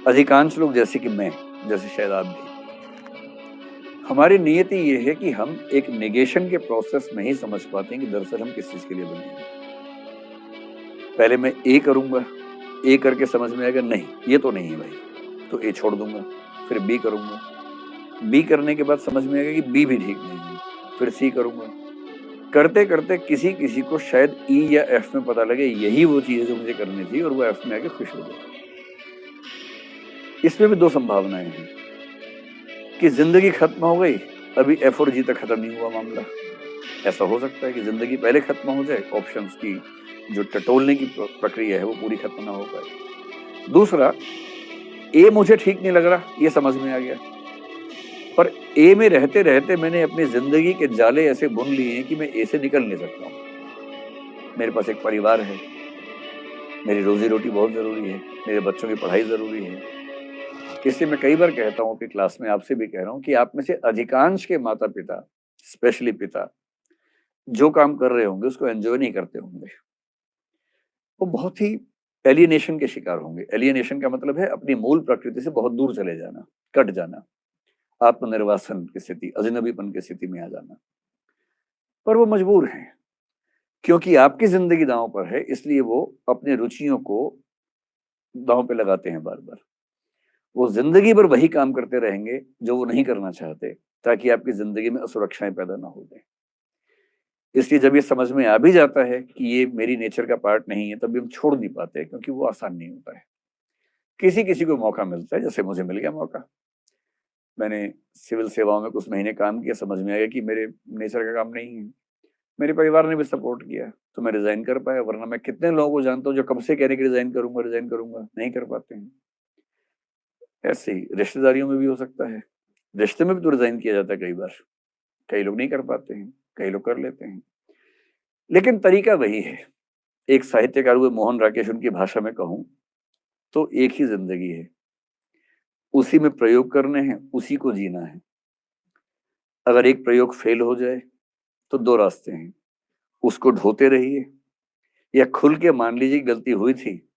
अधिकांश लोग जैसे कि मैं, जैसे शायद आप भी, हमारी नियति ये है कि हम एक नेगेशन के प्रोसेस में ही समझ पाते हैं कि दरअसल हम किस चीज़ के लिए बने हैं। पहले मैं ए करूँगा, ए करके समझ में आएगा नहीं, ये तो नहीं है भाई, तो ए छोड़ दूँगा, फिर बी करूँगा, बी करने के बाद समझ में आएगा कि बी भी ठीक नहीं है, फिर सी करूँगा। करते-करते किसी-किसी को शायद ई या एफ में पता लगे यही वो चीज़ है जो मुझे करनी थी और वो एफ में आके खुश हो जाए। इसमें भी 2 संभावनाएँ हैं कि ज़िंदगी खत्म हो गई, अभी एफ और जी तक खत्म नहीं हुआ मामला। ऐसा हो सकता है कि ज़िंदगी पहले खत्म हो जाए, ऑप्शंस की जो टटोलने की प्रक्रिया है वो पूरी खत्म ना हो पाए। दूसरा, ए मुझे ठीक नहीं लग रहा, ये समझ में आ गया। पर ए में रहते-रहते मैंने अपनी ज़िंदगी के जाले ऐसे बुन लिए हैं कि मैं ए से निकल नहीं सकता हूँ। मेरे पास एक परिवार है, मेरी रोज़ी-रोटी बहुत ज़रूरी है, मेरे बच्चों की पढ़ाई ज़रूरी है। इसलिए मैं कई बार कहता हूँ अपनी क्लास में, आपसे भी कह रहा हूँ कि आप में से अधिकांश के माता-पिता, स्पेशली पिता, जो काम कर रहे होंगे उसको एन्जॉय नहीं करते होंगे। वो बहुत ही एलियनेशन के शिकार होंगे। एलियनेशन का मतलब है अपनी मूल प्रकृति से बहुत दूर चले जाना, कट जाना, आत्मनिर्वासन की स्थिति, अजनबीपन की स्थिति में आ जाना। पर वो मजबूर हैं, क्योंकि आपकी ज़िंदगी दाँव पर है, इसलिए वो अपनी रुचियों को दाँव पे लगाते हैं बार-बार। वो ज़िंदगी भर वही काम करते रहेंगे, जो वो नहीं करना चाहते, ताकि आपकी ज़िंदगी में असुरक्षाएँ पैदा ना हो जाएँ। इसलिए जब ये समझ में आ भी जाता है कि ये मेरी नेचर का पार्ट नहीं है, तब भी हम छोड़ नहीं पाते, क्योंकि वो आसान नहीं होता है। किसी-किसी को मौका मिलता है, जैसे मुझे मिल गया मौका। मैंने सिविल सेवाओं में कुछ महीने काम किया, समझ में आया कि मेरे नेचर का काम नहीं है। मेरे परिवार ने भी सपोर्ट किया, तो मैं रिज़ाइन कर पाया, वरना मैं कितने लोगों को जानता हूँ जो कब से कह रहे हैं कि रिज़ाइन करूँगा, नहीं कर पाते हैं। ऐसे ही रिश्तेदारियों में भी हो सकता है। रिश्ते में भी तो रिज़ाइन किया जाता है कई बार। कई लोग नहीं कर पाते हैं, कई लोग कर लेते हैं। लेकिन तरीका वही है। एक साहित्यकार हुए मोहन राकेश, उनकी भाषा में कहूँ तो एक ही ज़िंदगी है। उसी में प्रयोग करने हैं, उसी को जीना है। अगर एक प्रयोग फेल हो जाए तो 2 रास्ते हैं। उसको ढोते रहिए या खुल के मान लीजिए गलती हुई थी,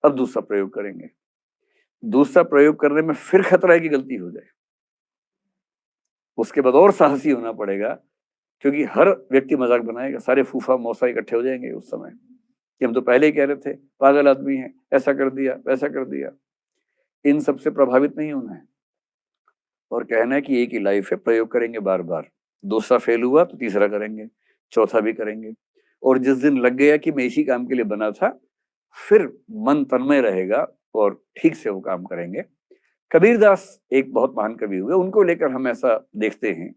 अब दूसरा प्रयोग करेंगे। दूसरा प्रयोग करने में फिर खतरा है कि गलती हो जाए। उसके बाद और साहसी होना पड़ेगा, क्योंकि हर व्यक्ति मज़ाक बनाएगा, सारे फूफा-मौसा इकट्ठे हो जाएँगे उस समय, कि हम तो पहले ही कह रहे थे, पागल आदमी है, ऐसा कर दिया, वैसा कर दिया। इन सब से प्रभावित नहीं होना है और कहना है कि एक ही लाइफ है, प्रयोग करेंगे बार-बार। दूसरा फेल हुआ तो तीसरा करेंगे, चौथा भी करेंगे और जिस दिन लग गया कि मैं इसी काम के लिए बना था, फिर मन तन्मय रहेगा और ठीक से वो काम करेंगे। कबीरदास एक बहुत महान कवि हुए, उनको लेकर हम ऐसा देखते हैं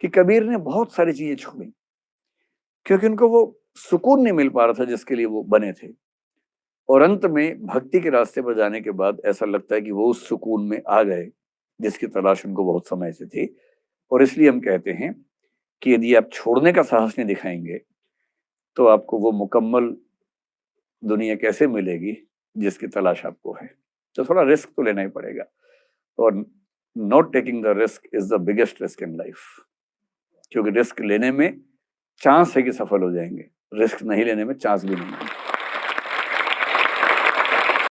कि कबीर ने बहुत सारी चीज़ें छोड़ी, क्योंकि उनको वो सुकून नहीं मिल पा रहा था जिसके लिए वो बने थे और अंत में भक्ति के रास्ते पर जाने के बाद ऐसा लगता है कि वो उस सुकून में आ गए, जिसकी तलाश उनको बहुत समय से थी और इसलिए हम कहते हैं कि यदि आप छोड़ने का साहस नहीं दिखाएँगे, तो आपको वो मुकम्मल दुनिया कैसे मिलेगी, जिसकी तलाश आपको है। तो थोड़ा रिस्क तो लेना ही पड़ेगा और not taking the risk is the biggest risk in life, क्योंकि रिस्क लेने में चांस है कि सफल हो जाएँगे, रिस्क नहीं लेने में चांस भी नहीं है।